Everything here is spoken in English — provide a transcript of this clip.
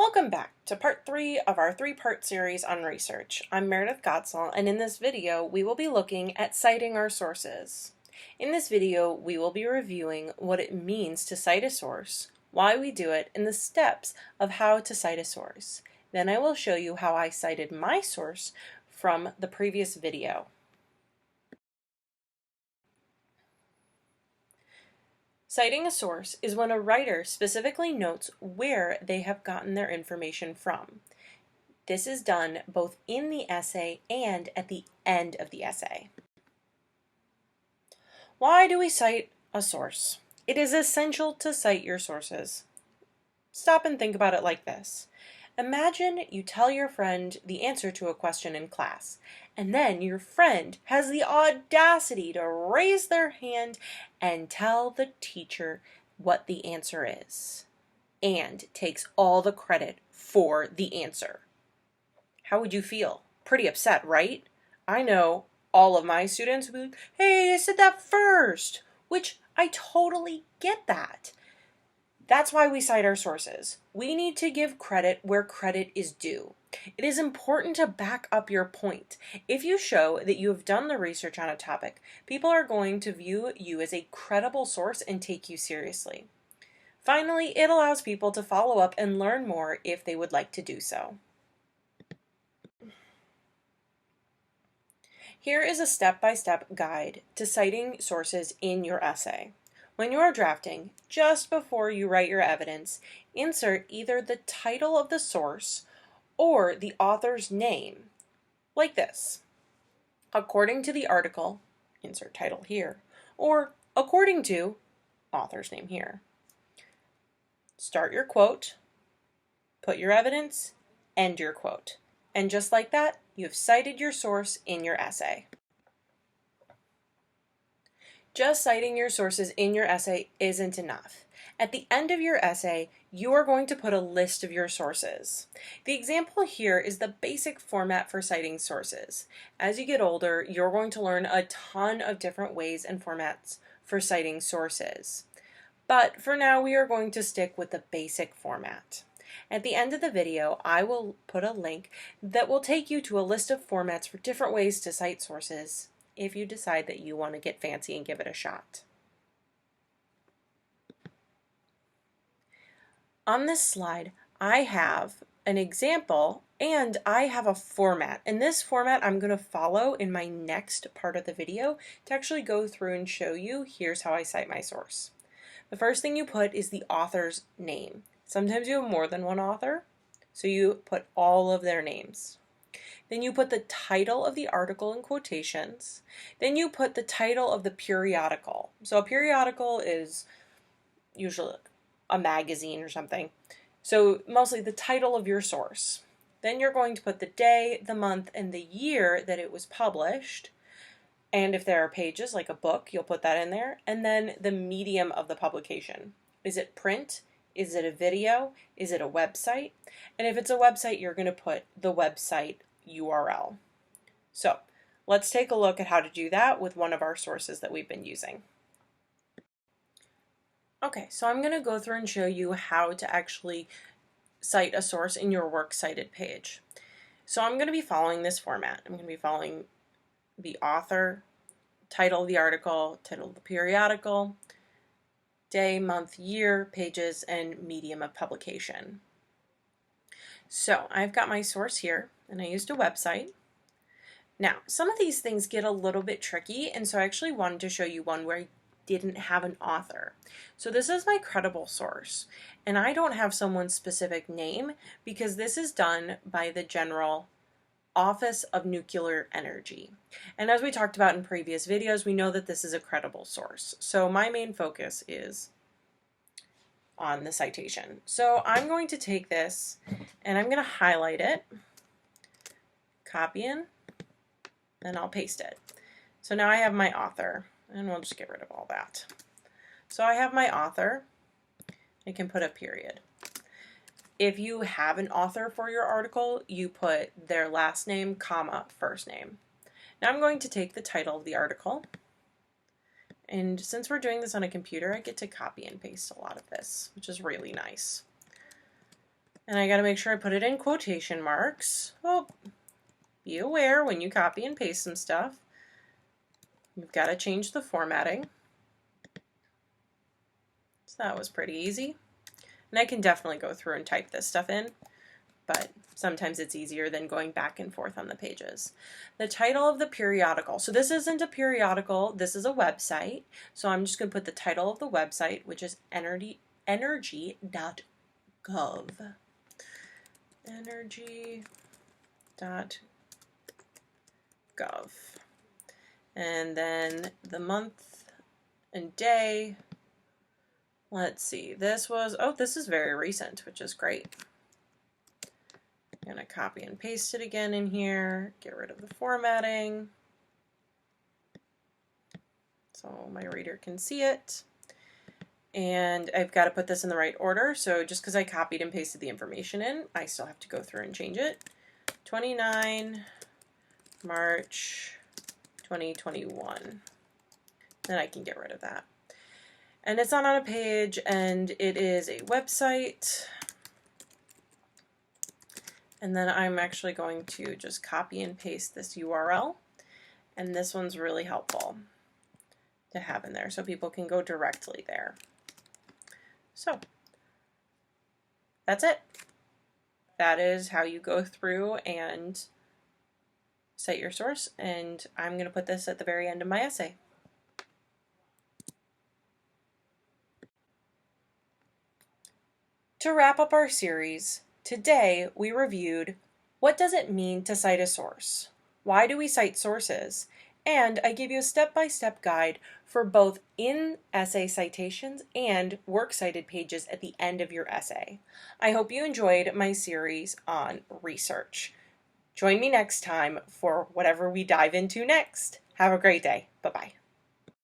Welcome back to part 3 of our 3-part series on research. I'm Meredith Gotzel, and in this video we will be looking at citing our sources. In this video we will be reviewing what it means to cite a source, why we do it, and the steps of how to cite a source. Then I will show you how I cited my source from the previous video. Citing a source is when a writer specifically notes where they have gotten their information from. This is done both in the essay and at the end of the essay. Why do we cite a source? It is essential to cite your sources. Stop and think about it like this. Imagine you tell your friend the answer to a question in class, and then your friend has the audacity to raise their hand and tell the teacher what the answer is, and takes all the credit for the answer. How would you feel? Pretty upset, right? I know all of my students would be like, hey, I said that first, which I totally get that. That's why we cite our sources. We need to give credit where credit is due. It is important to back up your point. If you show that you have done the research on a topic, people are going to view you as a credible source and take you seriously. Finally, it allows people to follow up and learn more if they would like to do so. Here is a step-by-step guide to citing sources in your essay. When you are drafting, just before you write your evidence, insert either the title of the source or the author's name, like this. According to the article, insert title here, or according to, author's name here. Start your quote, put your evidence, end your quote. And just like that, you've cited your source in your essay. Just citing your sources in your essay isn't enough. At the end of your essay, you are going to put a list of your sources. The example here is the basic format for citing sources. As you get older, you're going to learn a ton of different ways and formats for citing sources. But for now, we are going to stick with the basic format. At the end of the video, I will put a link that will take you to a list of formats for different ways to cite sources if you decide that you want to get fancy and give it a shot. On this slide, I have an example and I have a format. And this format I'm going to follow in my next part of the video to actually go through and show you here's how I cite my source. The first thing you put is the author's name. Sometimes you have more than one author, so you put all of their names. Then you put the title of the article in quotations. Then you put the title of the periodical. So a periodical is usually a magazine or something. So mostly the title of your source. Then you're going to put the day, the month, and the year that it was published. And if there are pages, like a book, you'll put that in there. And then the medium of the publication. Is it print? Is it a video? Is it a website? And if it's a website, you're going to put the website URL. So let's take a look at how to do that with one of our sources that we've been using. Okay, so I'm going to go through and show you how to actually cite a source in your Works Cited page. So I'm going to be following this format. I'm going to be following the author, title of the article, title of the periodical, day, month, year, pages, and medium of publication. So I've got my source here, and I used a website. Now, some of these things get a little bit tricky, and so I actually wanted to show you one where I didn't have an author. So this is my credible source, and I don't have someone's specific name because this is done by the General Office of Nuclear Energy. And as we talked about in previous videos, we know that this is a credible source. So my main focus is on the citation. So I'm going to take this and I'm going to highlight it, copy in, and I'll paste it. So now I have my author, and we'll just get rid of all that. So I have my author. I can put a period. If you have an author for your article, you put their last name, comma, first name. Now I'm going to take the title of the article, and since we're doing this on a computer, I get to copy and paste a lot of this, which is really nice. And I got to make sure I put it in quotation marks. Oh, be aware when you copy and paste some stuff, you've got to change the formatting. So that was pretty easy. And I can definitely go through and type this stuff in, but sometimes it's easier than going back and forth on the pages. The title of the periodical. So this isn't a periodical, this is a website. So I'm just going to put the title of the website, which is energy.gov. Energy.gov. And then the month and day. Let's see, this is very recent, which is great. I'm going to copy and paste it again in here, get rid of the formatting so my reader can see it. And I've got to put this in the right order, so just because I copied and pasted the information in, I still have to go through and change it. 29 March 2021. Then I can get rid of that. And it's not on a page, and it is a website. And then I'm actually going to just copy and paste this URL. And this one's really helpful to have in there so people can go directly there. So that's it. That is how you go through and cite your source. And I'm going to put this at the very end of my essay. To wrap up our series, today we reviewed what does it mean to cite a source? Why do we cite sources? And I gave you a step-by-step guide for both in-essay citations and works cited pages at the end of your essay. I hope you enjoyed my series on research. Join me next time for whatever we dive into next. Have a great day. Bye-bye.